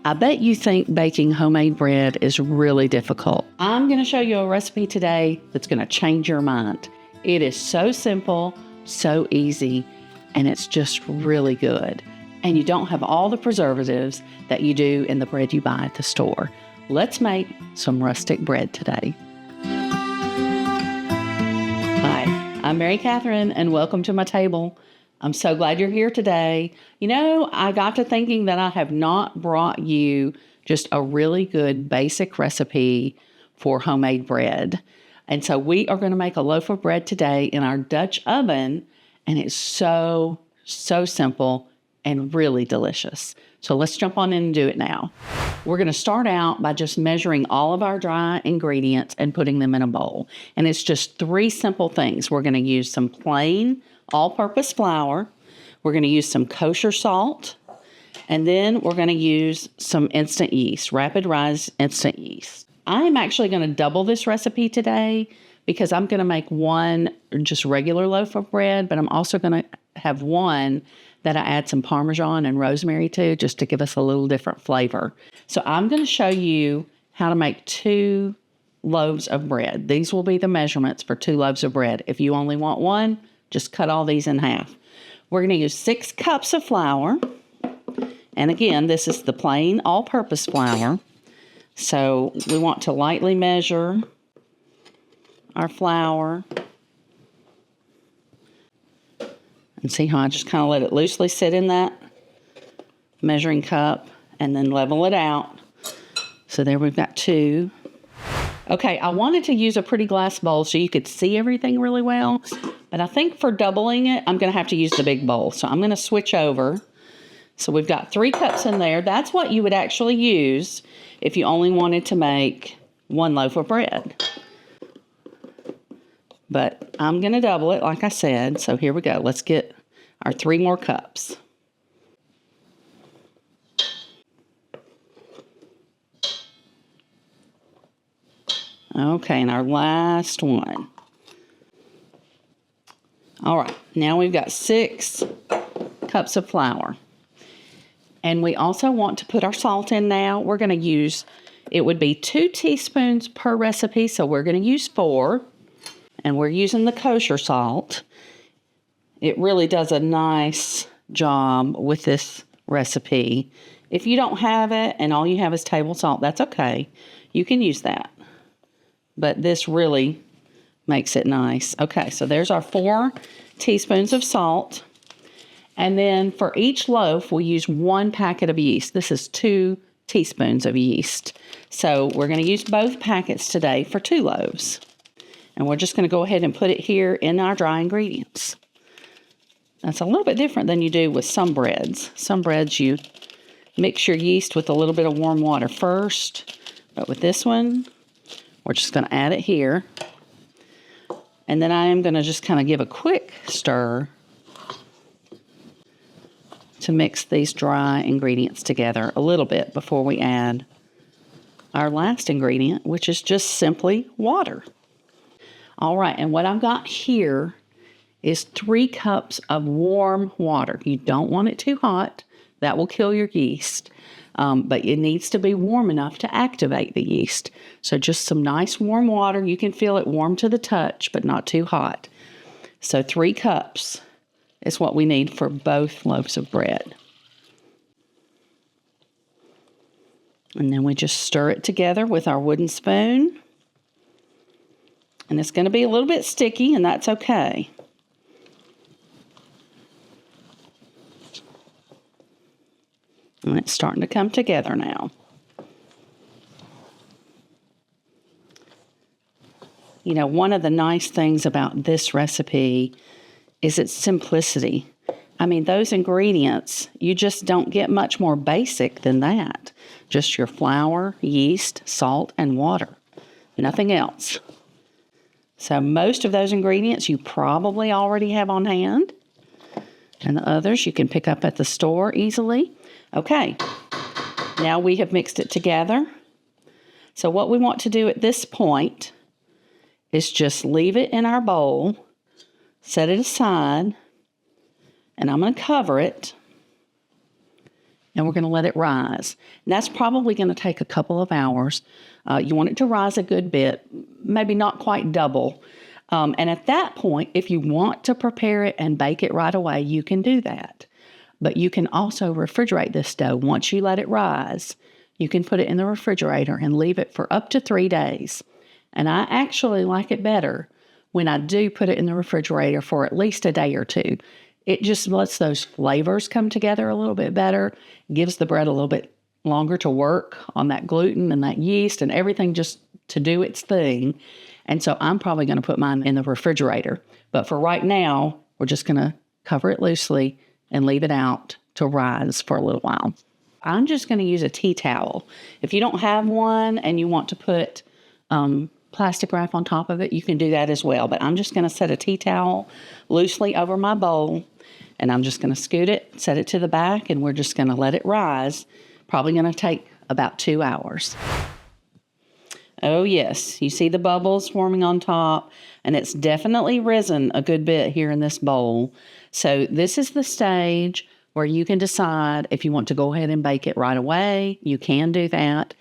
I bet you think baking homemade bread is really difficult. I'm going to show you a recipe today that's going to change your mind. It is so simple, so easy, and it's just really good. And you don't have all the preservatives that you do in the bread you buy at the store. Let's make some rustic bread today. Hi, I'm Mary Catherine, and welcome to my table. I'm so glad you're here today. You know, I got to thinking that I have not brought you just a really good basic recipe for homemade bread. And so we are going to make a loaf of bread today in our Dutch oven, and it's so simple and really delicious. So let's jump on in and do it now. We're going to start out by just measuring all of our dry ingredients and putting them in a bowl. And it's just 3 simple things. We're going to use some plain all-purpose flour. We're going to use some kosher salt. And then we're going to use some instant yeast, rapid rise instant yeast. I'm actually going to double this recipe today because I'm going to make one just regular loaf of bread, but I'm also going to have one that I add some Parmesan and rosemary to, just to give us a little different flavor. So I'm going to show you how to make 2 loaves of bread. These will be the measurements for 2 loaves of bread. If you only want one, just cut all these in half. We're going to use 6 cups of flour. And again, this is the plain all-purpose flour. So we want to lightly measure our flour. And see how I just kind of let it loosely sit in that measuring cup and then level it out. So there we've got 2. Okay, I wanted to use a pretty glass bowl so you could see everything really well. But I think for doubling it, I'm going to have to use the big bowl. So I'm going to switch over. So we've got 3 cups in there. That's what you would actually use if you only wanted to make 1 loaf of bread. But I'm going to double it, like I said. So here we go. Let's get our 3 more cups. Okay, and our last one. All right, now we've got 6 cups of flour. And we also want to put our salt in now. We're going to use, it would be 2 teaspoons per recipe, so we're going to use 4. And we're using the kosher salt. It really does a nice job with this recipe. If you don't have it and all you have is table salt, that's okay. You can use that. But this really makes it nice. Okay, so there's our 4 teaspoons of salt. And then for each loaf, we use 1 packet of yeast. This is 2 teaspoons of yeast. So we're going to use both packets today for 2 loaves. And we're just going to go ahead and put it here in our dry ingredients. That's a little bit different than you do with some breads. Some breads you mix your yeast with a little bit of warm water first. But with this one, we're just going to add it here. And then I am going to just kind of give a quick stir to mix these dry ingredients together a little bit before we add our last ingredient, which is just simply water. All right, and what I've got here is 3 cups of warm water. You don't want it too hot. That will kill your yeast. But it needs to be warm enough to activate the yeast. So just some nice warm water. You can feel it warm to the touch, but not too hot. So 3 cups is what we need for both loaves of bread. And then we just stir it together with our wooden spoon. And it's going to be a little bit sticky, and that's okay. And it's starting to come together now. You know, one of the nice things about this recipe is its simplicity. I mean, those ingredients, you just don't get much more basic than that. Just your flour, yeast, salt, and water. Nothing else. So most of those ingredients you probably already have on hand. And the others you can pick up at the store easily. Okay, now we have mixed it together. So what we want to do at this point is just leave it in our bowl, set it aside, and I'm going to cover it and we're going to let it rise. And that's probably going to take a couple of hours. You want it to rise a good bit, maybe not quite double. And at that point, if you want to prepare it and bake it right away, you can do that. But you can also refrigerate this dough. Once you let it rise, you can put it in the refrigerator and leave it for up to 3 days. And I actually like it better when I do put it in the refrigerator for at least a day or two. It just lets those flavors come together a little bit better, gives the bread a little bit longer to work on that gluten and that yeast and everything just to do its thing. And so I'm probably going to put mine in the refrigerator. But for right now, we're just going to cover it loosely and leave it out to rise for a little while. I'm just going to use a tea towel. If you don't have one and you want to put plastic wrap on top of it, you can do that as well. But I'm just going to set a tea towel loosely over my bowl, and I'm just going to scoot it, set it to the back, and we're just going to let it rise. Probably going to take about 2 hours. Oh yes, you see the bubbles forming on top, and it's definitely risen a good bit here in this bowl. So this is the stage where you can decide if you want to go ahead and bake it right away. You can do that.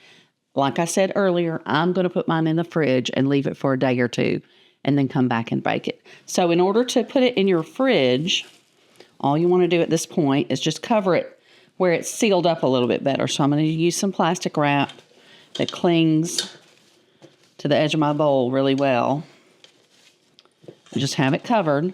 Like I said earlier, I'm going to put mine in the fridge and leave it for a day or two and then come back and bake it. So in order to put it in your fridge, all you want to do at this point is just cover it where it's sealed up a little bit better. So I'm going to use some plastic wrap that clings to the edge of my bowl really well. And just have it covered.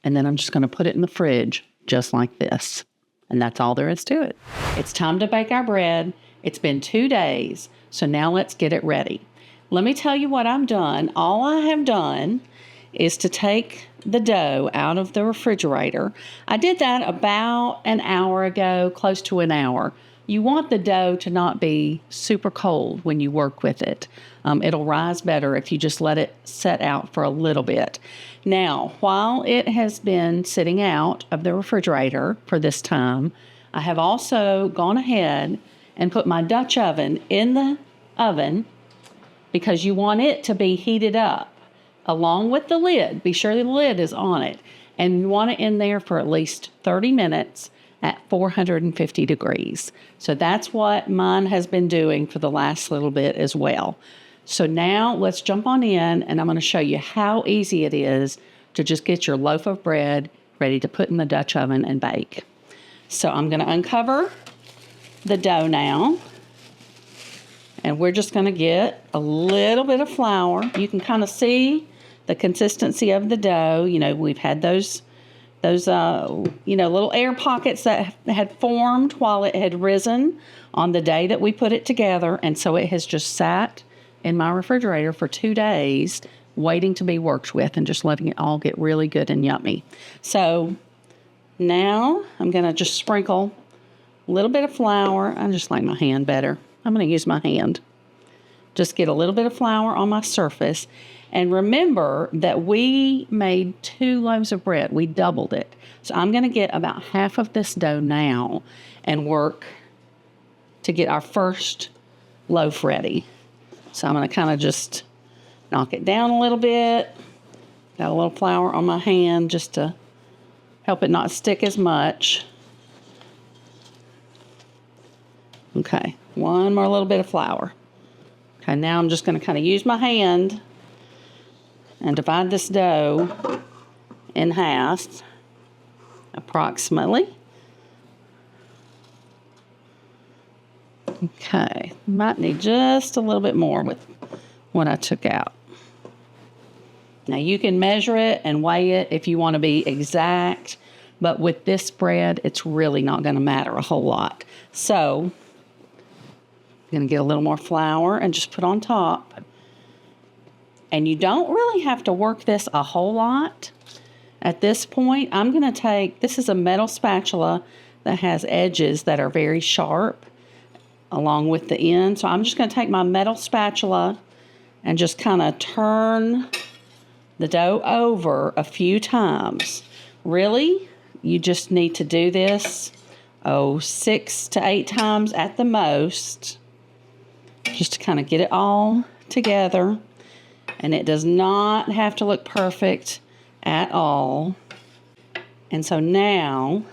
And then I'm just going to put it in the fridge just like this. And that's all there is to it. It's time to bake our bread. It's been 2 days, so now let's get it ready. Let me tell you what I've done. All I have done is to take the dough out of the refrigerator. I did that about an hour ago, close to an hour. You want the dough to not be super cold when you work with it. It'll rise better if you just let it set out for a little bit. Now, while it has been sitting out of the refrigerator for this time, I have also gone ahead and put my Dutch oven in the oven because you want it to be heated up along with the lid. Be sure the lid is on it. And you want it in there for at least 30 minutes at 450 degrees. So that's what mine has been doing for the last little bit as well. So now let's jump on in, and I'm going to show you how easy it is to just get your loaf of bread ready to put in the Dutch oven and bake. So I'm going to uncover the dough now, and we're just going to get a little bit of flour. You can kind of see the consistency of the dough. You know, we've had those little air pockets that had formed while it had risen on the day that we put it together. And so it has just sat in my refrigerator for 2 days, waiting to be worked with and just letting it all get really good and yummy. So now I'm going to just sprinkle a little bit of flour. I just like my hand better. I'm going to use my hand. Just get a little bit of flour on my surface. And remember that we made 2 loaves of bread. We doubled it. So I'm going to get about half of this dough now and work to get our first loaf ready. So I'm going to kind of just knock it down a little bit. Got a little flour on my hand just to help it not stick as much. Okay, one more little bit of flour. Okay, now I'm just going to kind of use my hand and divide this dough in half, approximately. Okay, might need just a little bit more with what I took out. Now you can measure it and weigh it if you want to be exact, but with this bread, it's really not going to matter a whole lot. So, I'm going to get a little more flour and just put on top. And you don't really have to work this a whole lot. At this point, I'm going to take, this is a metal spatula that has edges that are very sharp along with the end. So I'm just going to take my metal spatula and just kind of turn the dough over a few times. Really, you just need to do this, 6 to 8 times at the most, just to kind of get it all together. And it does not have to look perfect at all. And so now,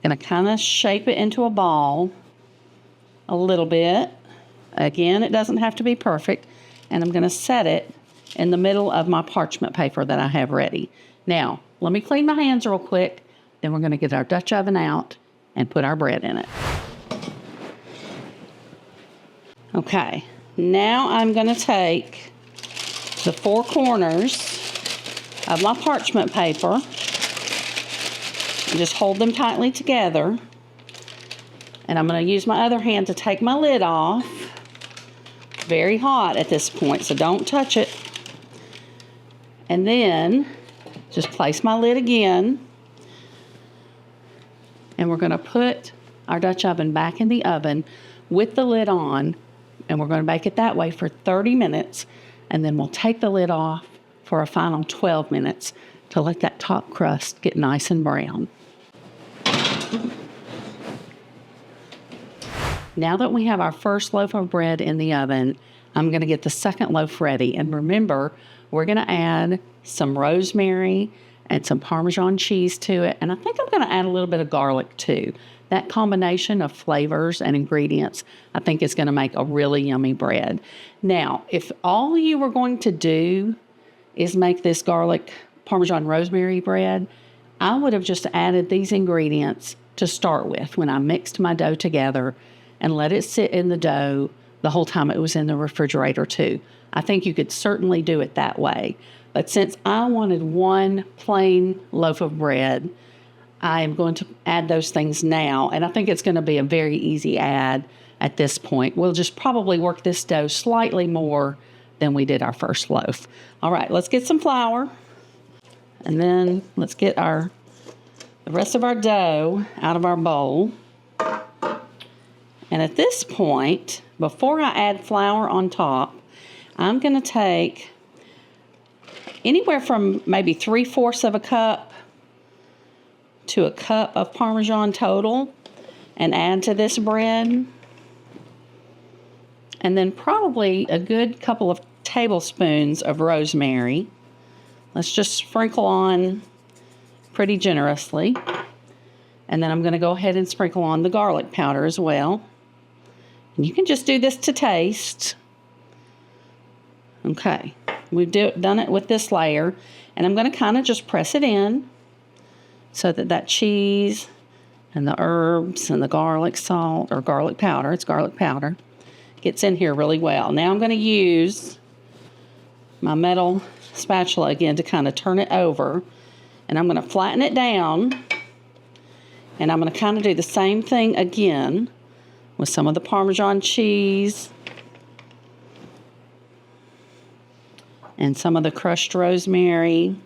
Gonna kind of shape it into a ball a little bit. Again, it doesn't have to be perfect. And I'm gonna set it in the middle of my parchment paper that I have ready. Now, let me clean my hands real quick. Then we're gonna get our Dutch oven out and put our bread in it. Okay, now I'm gonna take the four corners of my parchment paper and just hold them tightly together. And I'm going to use my other hand to take my lid off. Very hot at this point, so don't touch it. And then just place my lid again. And we're going to put our Dutch oven back in the oven with the lid on. And we're going to bake it that way for 30 minutes. And then we'll take the lid off for a final 12 minutes to let that top crust get nice and brown. Now that we have our first loaf of bread in the oven, I'm going to get the second loaf ready. And remember, we're going to add some rosemary and some Parmesan cheese to it. And I think I'm going to add a little bit of garlic too. That combination of flavors and ingredients, I think is going to make a really yummy bread. Now, if all you were going to do is make this garlic Parmesan rosemary bread, I would have just added these ingredients to start with when I mixed my dough together and let it sit in the dough the whole time it was in the refrigerator too. I think you could certainly do it that way. But since I wanted one plain loaf of bread, I am going to add those things now. And I think it's going to be a very easy add at this point. We'll just probably work this dough slightly more than we did our first loaf. All right, let's get some flour. And then let's get the rest of our dough out of our bowl. And at this point, before I add flour on top, I'm going to take anywhere from maybe 3/4 of a cup to a cup of Parmesan total and add to this bread. And then probably a good couple of tablespoons of rosemary. Let's just sprinkle on pretty generously. And then I'm going to go ahead and sprinkle on the garlic powder as well. And you can just do this to taste. Okay, we've done it with this layer. And I'm going to kind of just press it in so that that cheese and the herbs and the garlic salt, or garlic powder, it's garlic powder, gets in here really well. Now I'm going to use my metal spatula again to kind of turn it over. And I'm going to flatten it down. And I'm going to kind of do the same thing again with some of the Parmesan cheese and some of the crushed rosemary,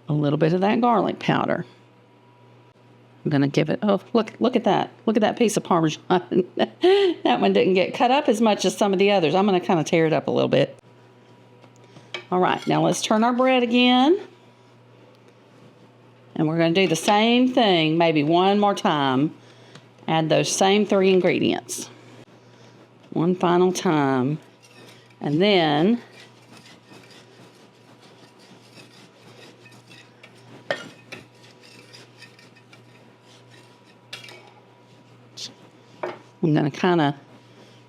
a little bit of that garlic powder. I'm going to give it, oh, look at that. Look at that piece of Parmesan. That one didn't get cut up as much as some of the others. I'm going to kind of tear it up a little bit. All right, now let's turn our bread again. And we're going to do the same thing maybe one more time. Add those same 3 ingredients. One final time. And then I'm going to kind of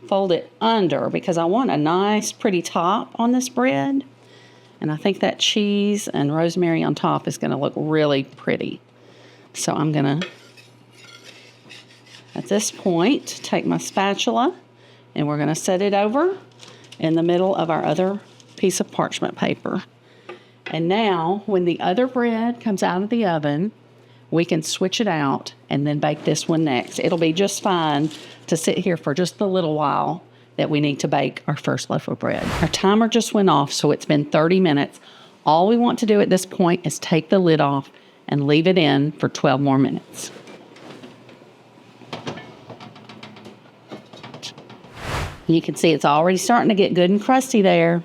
fold it under because I want a nice pretty top on this bread. And I think that cheese and rosemary on top is going to look really pretty. So I'm going to, at this point, take my spatula and we're going to set it over in the middle of our other piece of parchment paper. And now, when the other bread comes out of the oven, we can switch it out and then bake this one next. It'll be just fine to sit here for just a little while that we need to bake our first loaf of bread. Our timer just went off, so it's been 30 minutes. All we want to do at this point is take the lid off and leave it in for 12 more minutes. You can see it's already starting to get good and crusty there.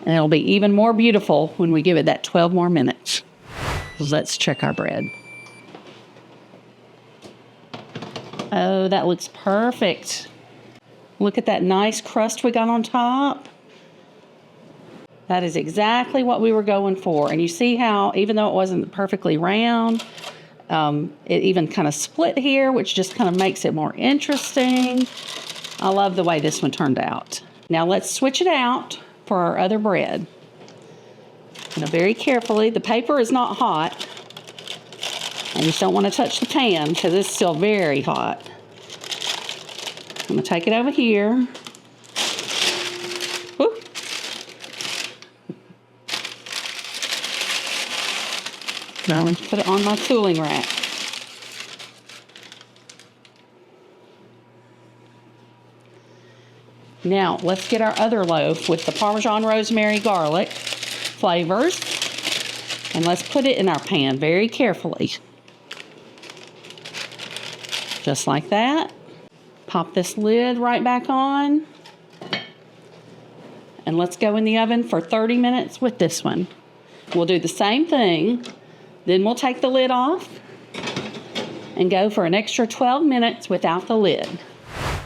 And it'll be even more beautiful when we give it that 12 more minutes. Let's check our bread. Oh, that looks perfect. Look at that nice crust we got on top. That is exactly what we were going for. And you see how, even though it wasn't perfectly round, It even kind of split here, which just kind of makes it more interesting. I love the way this one turned out. Now let's switch it out for our other bread. Now very carefully, the paper is not hot. And you just don't want to touch the pan because it's still very hot. I'm going to take it over here. Woo. Now I'm going to put it on my cooling rack. Now, let's get our other loaf with the Parmesan, rosemary, garlic flavors. And let's put it in our pan very carefully. Just like that. Pop this lid right back on. And let's go in the oven for 30 minutes with this one. We'll do the same thing. Then we'll take the lid off and go for an extra 12 minutes without the lid.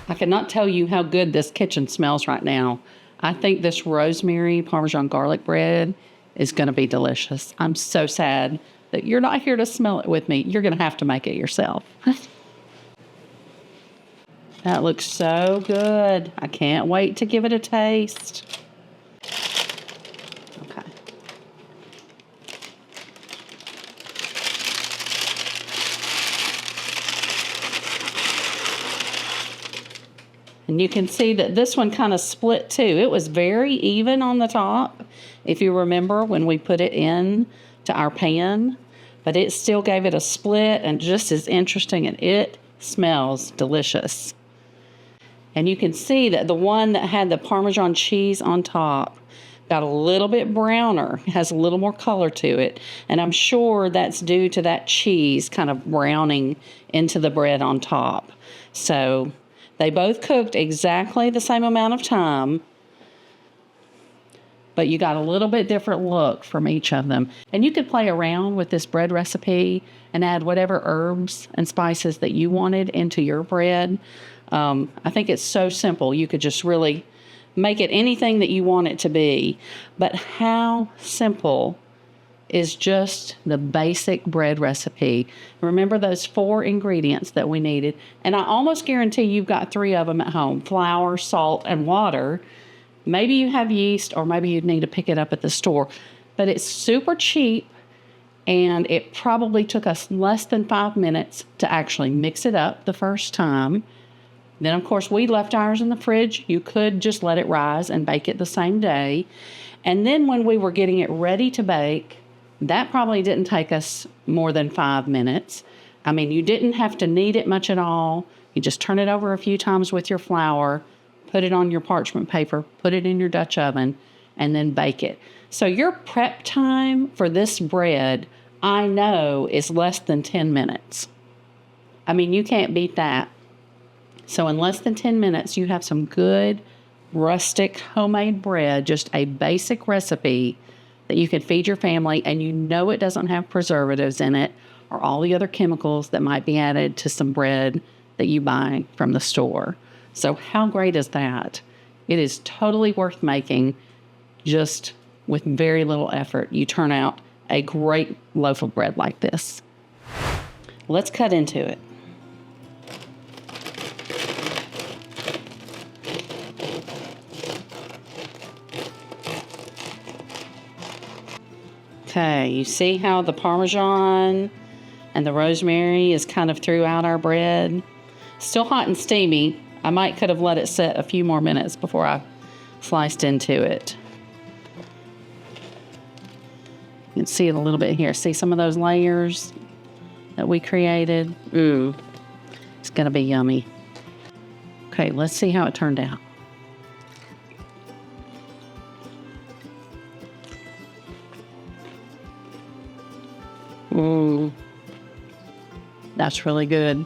I cannot tell you how good this kitchen smells right now. I think this rosemary Parmesan garlic bread is going to be delicious. I'm so sad that you're not here to smell it with me. You're going to have to make it yourself. That looks so good. I can't wait to give it a taste. Okay. And you can see that this one kind of split too. It was very even on the top, if you remember when we put it in to our pan, but it still gave it a split and just as interesting, and it smells delicious. And you can see that the one that had the Parmesan cheese on top got a little bit browner, has a little more color to it. And I'm sure that's due to that cheese kind of browning into the bread on top. So they both cooked exactly the same amount of time, but you got a little bit different look from each of them. And you could play around with this bread recipe and add whatever herbs and spices that you wanted into your bread. I think it's so simple. You could just really make it anything that you want it to be. But how simple is just the basic bread recipe? Remember those 4 ingredients that we needed. And I almost guarantee you've got 3 of them at home: flour, salt, and water. Maybe you have yeast, or maybe you'd need to pick it up at the store. But it's super cheap, and it probably took us less than 5 minutes to actually mix it up the first time. Then, of course, we left ours in the fridge. You could just let it rise and bake it the same day. And then when we were getting it ready to bake, that probably didn't take us more than 5 minutes. I mean, you didn't have to knead it much at all. You just turn it over a few times with your flour, put it on your parchment paper, put it in your Dutch oven, and then bake it. So your prep time for this bread, I know, is less than 10 minutes. I mean, you can't beat that. So in less than 10 minutes, you have some good, rustic, homemade bread, just a basic recipe that you can feed your family, and you know it doesn't have preservatives in it or all the other chemicals that might be added to some bread that you buy from the store. So how great is that? It is totally worth making just with very little effort. You turn out a great loaf of bread like this. Let's cut into it. Okay, you see how the Parmesan and the rosemary is kind of throughout our bread? Still hot and steamy. I could have let it set a few more minutes before I sliced into it. You can see it a little bit here. See some of those layers that we created? Ooh, it's gonna be yummy. Okay, let's see how it turned out. Ooh, that's really good.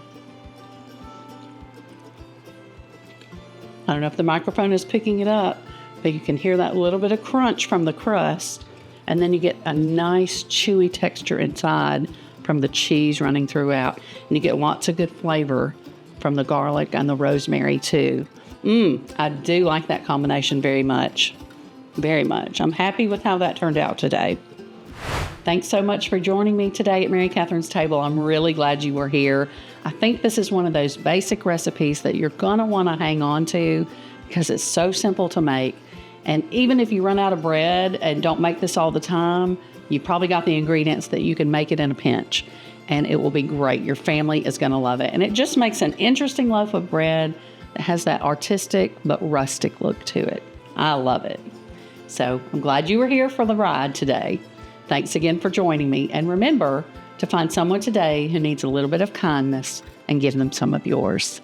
I don't know if the microphone is picking it up, but you can hear that little bit of crunch from the crust, and then you get a nice chewy texture inside from the cheese running throughout, and you get lots of good flavor from the garlic and the rosemary too. I do like that combination very much. Very much. I'm happy with how that turned out today. Thanks so much for joining me today at Mary Catherine's Table. I'm really glad you were here. I think this is one of those basic recipes that you're going to want to hang on to because it's so simple to make. And even if you run out of bread and don't make this all the time, you probably got the ingredients that you can make it in a pinch. And it will be great. Your family is going to love it. And it just makes an interesting loaf of bread that has that artistic but rustic look to it. I love it. So I'm glad you were here for the ride today. Thanks again for joining me. And remember to find someone today who needs a little bit of kindness and give them some of yours.